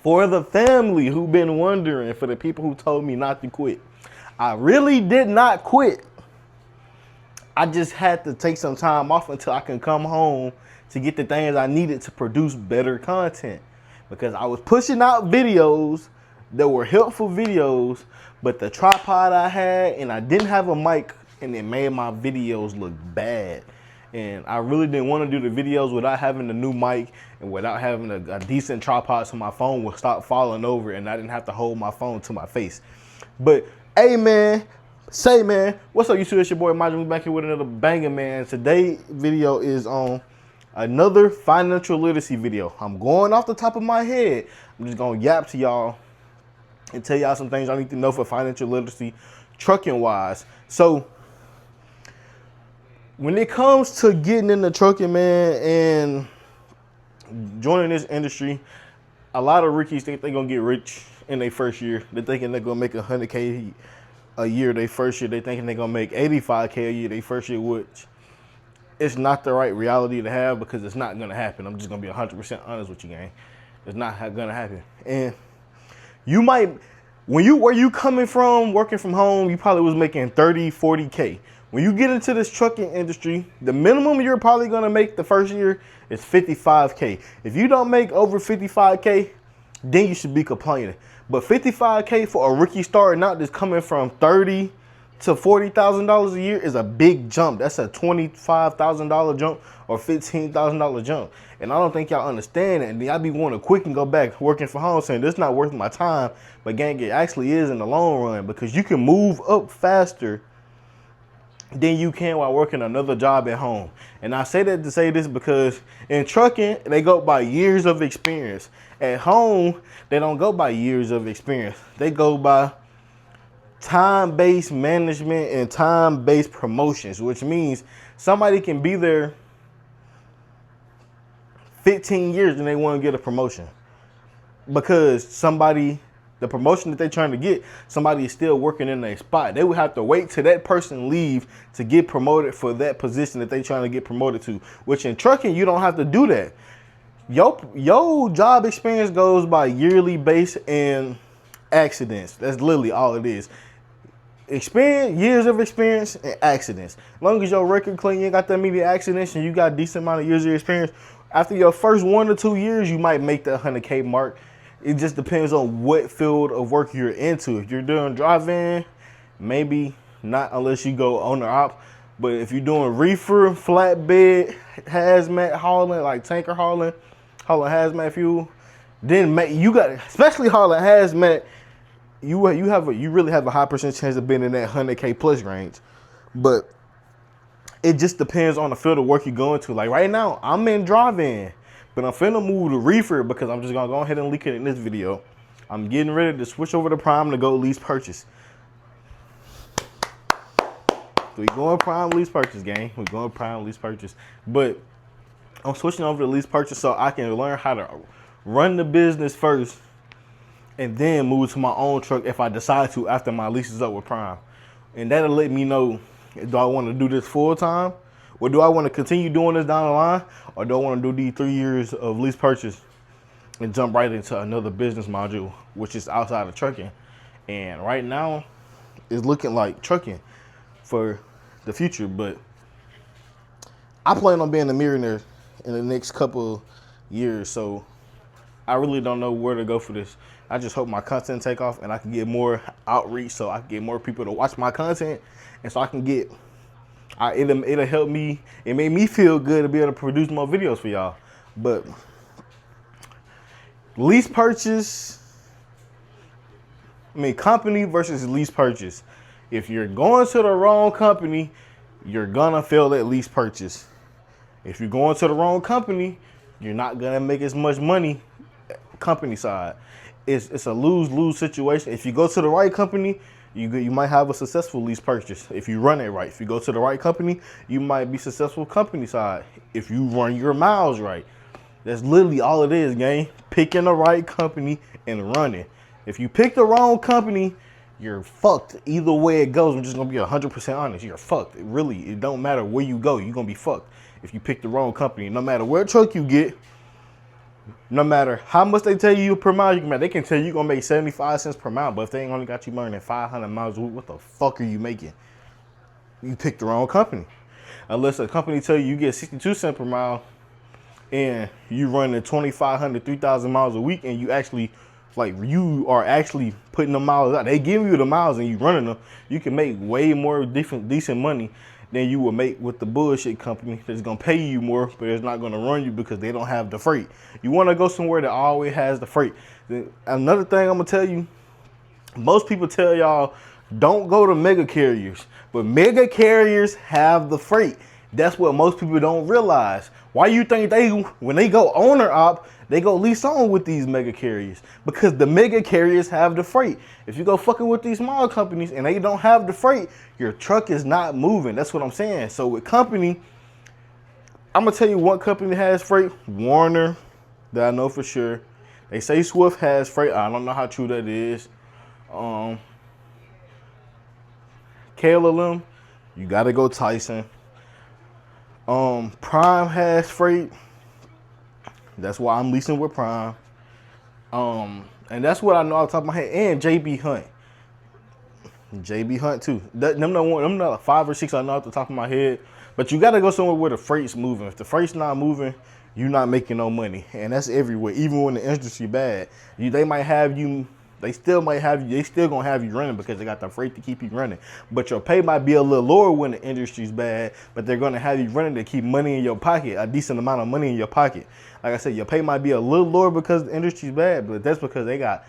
For the family who been wondering, for the people who told me not to quit, I really did not quit. I just had to take some time off until I can come home to get the things I needed to produce better content. Because I was pushing out videos that were helpful videos, but the tripod I had and I didn't have a mic, and it made my videos look bad. And I really didn't want to do the videos without having a new mic and without having a decent tripod so my phone would stop falling over and I didn't have to hold my phone to my face. But hey man, what's up YouTube? It's your boy Majin. We back here with another banger, man. Today's video is on another financial literacy video. I'm going off the top of my head. I'm just gonna yap to y'all and tell y'all some things I need to know for financial literacy, trucking wise. So when it comes to getting into trucking, man, and joining this industry, a lot of rookies think they're gonna get rich in their first year. They're thinking they're gonna make $100K a year their first year. They're thinking they're gonna make $85K a year their first year, which it's not the right reality to have because it's not gonna happen. I'm just gonna be 100% honest with you, gang. It's not gonna happen. And you might, where you coming from, working from home, you probably was making 30, 40K. When you get into this trucking industry, the minimum you're probably gonna make the first year is 55K. If you don't make over 55K, then you should be complaining. But 55K for a rookie starting out that's coming from $30,000 to $40,000 a year is a big jump. That's a $25,000 jump or $15,000 jump. And I don't think y'all understand it. And y'all be wanting to quit and go back working from home saying this not worth my time. But gang, it actually is in the long run because you can move up faster than you can while working another job at home. And I say that to say this because in trucking, they go by years of experience. At home, they don't go by years of experience. They go by time-based management and time-based promotions, which means somebody can be there 15 years and they want to get a promotion because the promotion that they're trying to get, somebody is still working in their spot. They would have to wait till that person leave to get promoted for that position that they're trying to get promoted to, which in trucking, you don't have to do that. Your job experience goes by yearly base and accidents. That's literally all it is. Experience, years of experience and accidents. As long as your record clean, you ain't got that many accidents and you got a decent amount of years of experience, after your first 1 to 2 years, you might make the 100K mark. It just depends on what field of work you're into. If you're doing drive-in, maybe not unless you go owner op. But if you're doing reefer, flatbed, hazmat hauling, like tanker hauling hazmat fuel, then you got, especially hauling hazmat, you really have a high percentage chance of being in that 100K plus range. But it just depends on the field of work you're going to. Like right now, I'm in drive-in, but I'm finna move to reefer because I'm just gonna go ahead and leak it in this video. I'm getting ready to switch over to Prime to go lease purchase. We going Prime lease purchase, gang. We going Prime lease purchase. But I'm switching over to lease purchase so I can learn how to run the business first and then move to my own truck if I decide to after my lease is up with Prime. And that'll let me know, do I want to do this full time? Or do I want to continue doing this down the line? Or do I want to do these 3 years of lease purchase and jump right into another business module, which is outside of trucking? And right now, it's looking like trucking for the future. But I plan on being a millionaire in the next couple years. So I really don't know where to go for this. I just hope my content take off and I can get more outreach so I can get more people to watch my content. And so I can get, it'll help me, it made me feel good to be able to produce more videos for y'all. But lease purchase, company versus lease purchase. If you're going to the wrong company, you're gonna fail at lease purchase. If you're going to the wrong company, you're not gonna make as much money company side. It's a lose-lose situation. If you go to the right company, you might have a successful lease purchase if you run it right. If you go to the right company, you might be successful company side if you run your miles right. That's literally all it is, gang. Picking the right company and running. If you pick the wrong company, you're fucked. Either way it goes, I'm just gonna be 100% honest. You're fucked. It don't matter where you go, you're gonna be fucked if you pick the wrong company. No matter where truck you get, No matter how much they tell you per mile you can make, they can tell you gonna make 75 cents per mile, but if they ain't only got you burning 500 miles a week, what the fuck are you making? You picked the wrong company. Unless a company tell you get 62 cents per mile and you running 2,500, 3,000 miles a week, and you actually, like, you are actually putting the miles out. They give you the miles and you running them. You can make way more decent money than you will make with the bullshit company that's gonna pay you more, but it's not gonna run you because they don't have the freight. You wanna go somewhere that always has the freight. Another thing I'm gonna tell you, most people tell y'all don't go to mega carriers, but mega carriers have the freight. That's what most people don't realize. Why you think when they go owner op, they go lease on with these mega carriers? Because the mega carriers have the freight. If you go fucking with these small companies and they don't have the freight, your truck is not moving. That's what I'm saying. So with company, I'm gonna tell you what company has freight. Warner, that I know for sure. They say Swift has freight. I don't know how true that is. KLM, you gotta go Tyson. Prime has freight. That's why I'm leasing with Prime. And that's what I know off the top of my head. And JB Hunt. JB Hunt too. Them not 5 or 6 I know off the top of my head. But you gotta go somewhere where the freight's moving. If the freight's not moving, you're not making no money. And that's everywhere. Even when the industry bad. They might have you. They still might have you. They still gonna have you running because they got the freight to keep you running. But your pay might be a little lower when the industry's bad. But they're gonna have you running to keep money in your pocket, a decent amount of money in your pocket. Like I said, your pay might be a little lower because the industry's bad, but that's because they got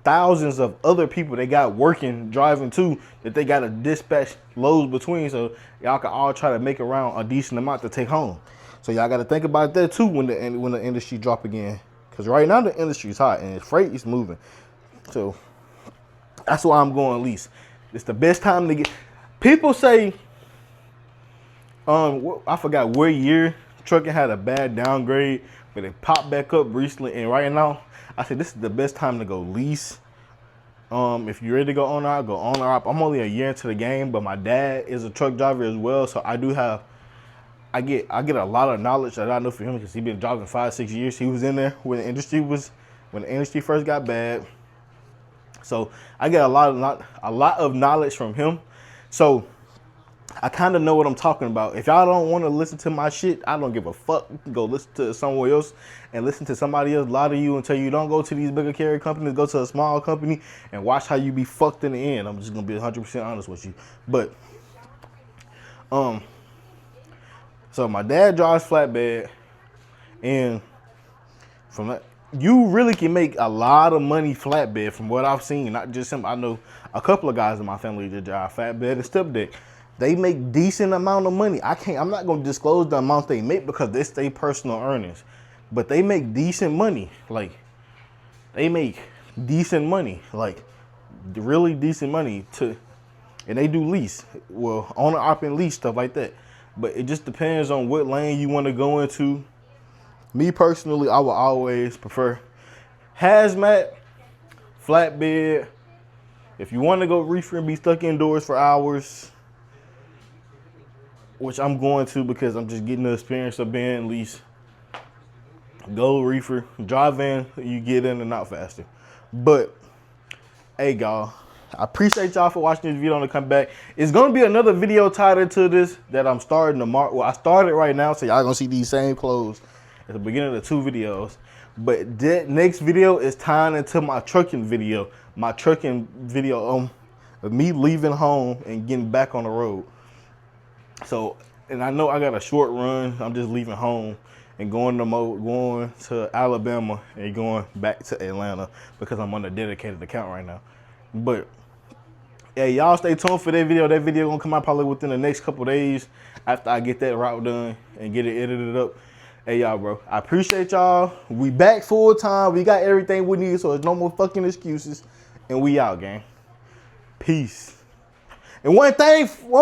thousands of other people they got working, driving too, that they got to dispatch loads between. So y'all can all try to make around a decent amount to take home. So y'all got to think about that too when the industry drop again. Because right now the industry's hot and freight is moving. So that's why I'm going lease. It's the best time to get. People say, I forgot what year trucking had a bad downgrade, but it popped back up recently. And right now, I said this is the best time to go lease. If you're ready to go owner op, go owner op. I'm only a year into the game, but my dad is a truck driver as well, so I get a lot of knowledge that I know from him because he's been driving 5-6 years. He was in there when the industry first got bad. So I get a lot of knowledge from him. So I kind of know what I'm talking about. If y'all don't want to listen to my shit, I don't give a fuck. You can go listen to somewhere else and listen to somebody else lie to you and tell you don't go to these bigger carrier companies, go to a small company and watch how you be fucked in the end. I'm just gonna be 100% honest with you. But so my dad drives flatbed, and from that, you really can make a lot of money flatbed from what I've seen. Not just him. I know a couple of guys in my family that drive flatbed and step deck. They make decent amount of money. I'm not gonna disclose the amount they make because it's their personal earnings. But they make decent money. Like, they make decent money. Like, really decent money and they do lease. Well, owner op and lease, stuff like that. But it just depends on what lane you want to go into. Me personally, I would always prefer hazmat, flatbed. If you want to go reefer and be stuck indoors for hours, which I'm going to because I'm just getting the experience of being lease, go reefer. Drive in, you get in and out faster. But, hey, y'all. I appreciate y'all for watching this video on the comeback. It's going to be another video tied into this that I'm starting tomorrow. Well, I started right now, so y'all going to see these same clothes at the beginning of the 2 videos. But that next video is tying into my trucking video. My trucking video of me leaving home and getting back on the road. So, and I know I got a short run. I'm just leaving home and going to Alabama and going back to Atlanta because I'm on a dedicated account right now. But hey, y'all stay tuned for that video. That video gonna come out probably within the next couple days after I get that route done and get it edited up. Hey, y'all, bro, I appreciate y'all. We back full time. We got everything we need, so there's no more fucking excuses. And we out, gang. Peace. And one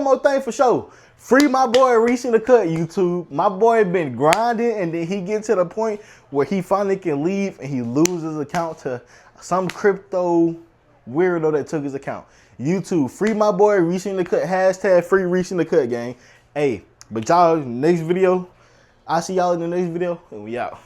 more thing for sure. Free my boy Reaching the Cut, YouTube. My boy been grinding, and then he get to the point where he finally can leave and he loses his account to some crypto weirdo that took his account. YouTube, free my boy Reaching the Cut. Hashtag free Reaching the Cut, gang. Hey, but y'all, next video, I'll see y'all in the next video, and we out.